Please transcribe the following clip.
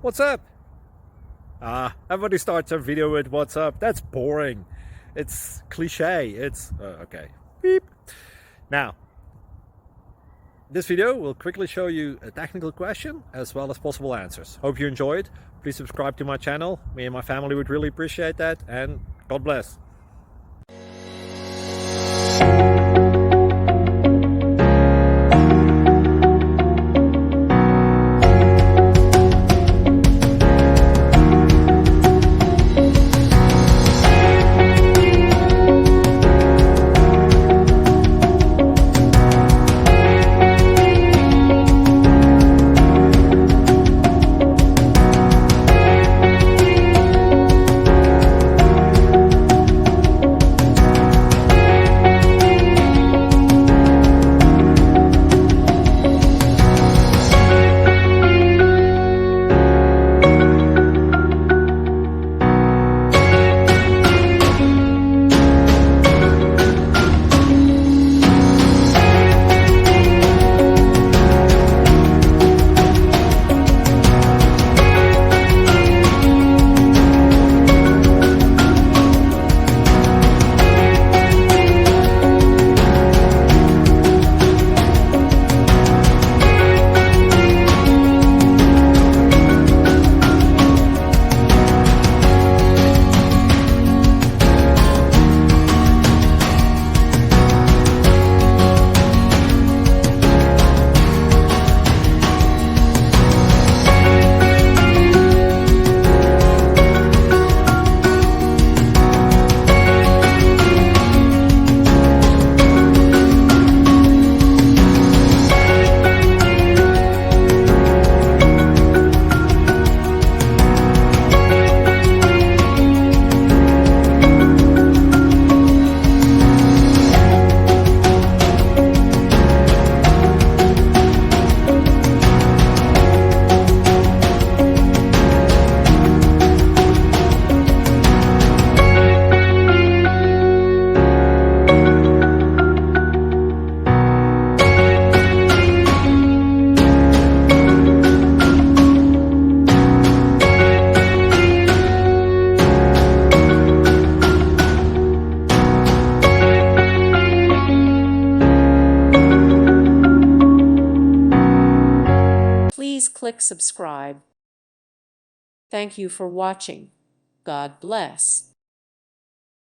What's up? Everybody starts their video with what's up. That's boring. It's cliche. It's okay. Beep. Now, this video will quickly show you a technical question as well as possible answers. Hope you enjoyed. Please subscribe to my channel. Me and my family would really appreciate that, and God bless. Please click subscribe. Thank you for watching. God bless.